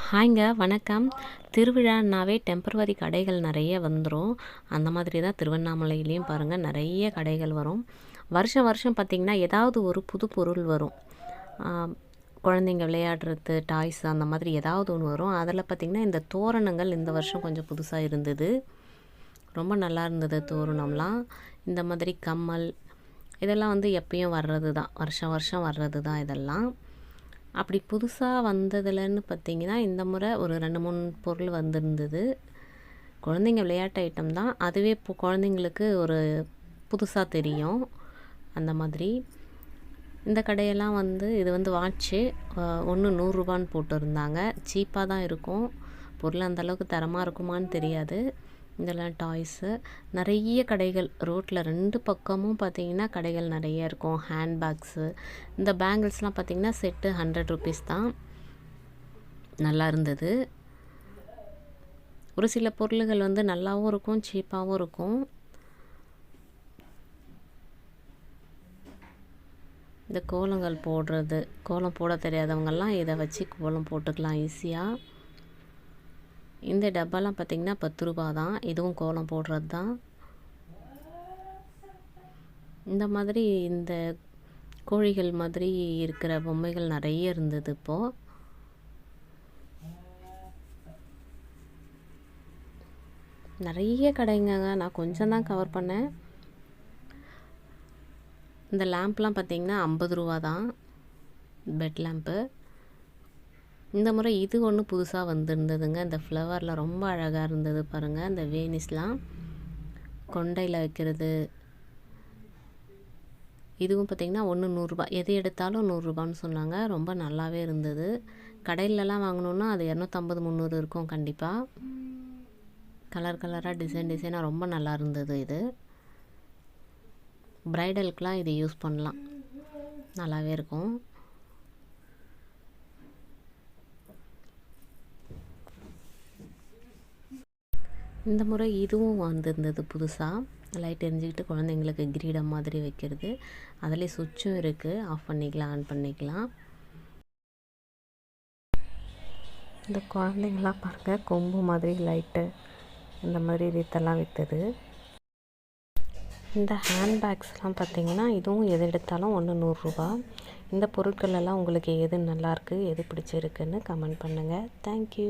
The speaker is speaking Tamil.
ஹாய்ங்க வணக்கம். திருவிழான்னாவே டெம்பரவரி கடைகள் நிறைய வந்துடும். அந்த மாதிரி தான் திருவண்ணாமலையிலையும் பாருங்கள் நிறைய கடைகள் வரும். வருஷம் வருஷம் பார்த்திங்கன்னா ஏதாவது ஒரு புது பொருள் வரும். குழந்தைங்க விளையாடுறது டாய்ஸ் அந்த மாதிரி ஏதாவது ஒன்று வரும். அதில் பார்த்திங்கன்னா இந்த தோரணங்கள் இந்த வருஷம் கொஞ்சம் புதுசாக இருந்தது. ரொம்ப நல்லா இருந்தது தோரணம்லாம். இந்த மாதிரி கம்மல் இதெல்லாம் வந்து எப்பயும் வர்றது தான், வருஷம் வருஷம் வர்றது தான் இதெல்லாம். அப்படி புதுசாக வந்ததுலன்னு பார்த்திங்கன்னா இந்த முறை ஒரு 2-3 பொருள் வந்திருந்தது. குழந்தைங்க விளையாட்டு ஐட்டம் தான். அதுவே இப்போ குழந்தைங்களுக்கு ஒரு புதுசாக தெரியும். அந்த மாதிரி இந்த கடையெல்லாம் வந்து இது வந்து வாட்ச்சு ஒன்று 100 ரூபான்னு போட்டிருந்தாங்க. சீப்பாக தான் இருக்கும். பொருள் அந்தளவுக்கு தரமாக இருக்குமான்னு தெரியாது. இதெல்லாம் டாய்ஸு. நிறைய கடைகள் ரோட்டில் 2 பக்கமும் பார்த்திங்கன்னா கடைகள் நிறைய இருக்கும். ஹேண்ட்பேக்ஸு, இந்த பேங்கிள்ஸ்லாம் பார்த்திங்கன்னா செட்டு 100 ருபீஸ் தான். நல்லா இருந்தது. ஒரு சில பொருள்கள் வந்து நல்லாவும் இருக்கும், சீப்பாகவும் இருக்கும். இந்த கோலங்கள் போடுறது, கோலம் போட தெரியாதவங்கெல்லாம் இதை வச்சு கோலம் போட்டுக்கலாம் ஈஸியாக. இந்த டப்பாலாம் பார்த்திங்கன்னா 10 ரூபா தான். இதுவும் கோலம் போடுறது தான். இந்த மாதிரி இந்த கோழிகள் மாதிரி இருக்கிற பொம்மைகள் நிறைய இருந்தது இப்போது. நிறைய கடைங்கங்க. நான் கொஞ்சம் தான் கவர் பண்ணேன். இந்த லேம்ப்லாம் பார்த்திங்கன்னா 50 ரூபா தான், பெட் லேம்ப்பு. இந்த முறை இது ஒன்று புதுசாக வந்திருந்ததுங்க. இந்த ஃப்ளவரில் ரொம்ப அழகாக இருந்தது பாருங்கள். இந்த வேனிஸ்லாம் கொண்டையில் வைக்கிறது. இதுவும் பார்த்திங்கன்னா ஒன்று 100 ரூபா. எது எடுத்தாலும் 100 ரூபான்னு சொன்னாங்க. ரொம்ப நல்லாவே இருந்தது. கடையிலலாம் வாங்கினோன்னா அது 250, 300 இருக்கும் கண்டிப்பாக. கலர் கலராக டிசைனாக ரொம்ப நல்லா இருந்தது. இது ப்ரைடலுக்கெலாம் இது யூஸ் பண்ணலாம், நல்லாவே இருக்கும். இந்த முறை இதுவும் வந்திருந்தது புதுசாக. லைட் எரிஞ்சிக்கிட்டு குழந்தைங்களுக்கு கிரீடம் மாதிரி வைக்கிறது. அதிலே சுவிட்சும் இருக்குது, ஆஃப் பண்ணிக்கலாம், ஆன் பண்ணிக்கலாம். இந்த குழந்தைங்களாம் பாருங்கள், கொம்பு மாதிரி லைட்டு இந்த மாதிரி ரீத்தெல்லாம் விற்றுது. இந்த ஹேண்ட்பேக்ஸ்லாம் பார்த்திங்கன்னா இதுவும் எது எடுத்தாலும் ஒன்று 100 ரூபா. இந்த பொருட்கள் எல்லாம் உங்களுக்கு எது நல்லாயிருக்கு, எது பிடிச்சிருக்குன்னு கமெண்ட் பண்ணுங்கள். தேங்க்யூ.